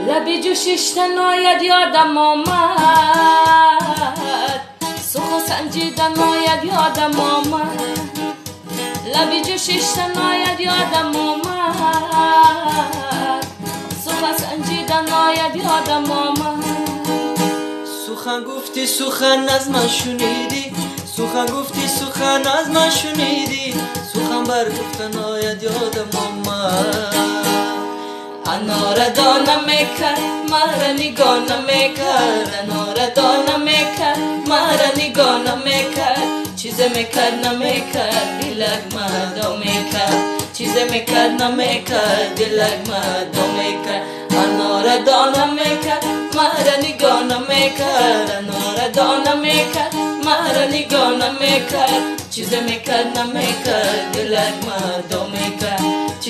لبی جوشش ناید یادم آمد، سخن سنجیدن ناید یادم آمد. لبی جوشش ناید یادم آمد، سخن سنجیدن ناید یادم آمد. سخن گفتی سخن از من شنیدی، سخن گفتی سخن از من شنیدی، سخن بر گفتن آید یادم آمد. انار دانه میکرد مرا نگاه نمیکرد، انار دانه میکرد مرا نگاه نمیکرد. چیز میکرد نمیکرد دلک مردم میکرد، چیز میکرد نمیکرد دلک مردم میکرد. انار دانه میکرد مرا نگاه نمیکرد، انار دانه میکرد مرا نگاه نمیکرد. چیز میکرد نمیکرد دلک مردم میکرد.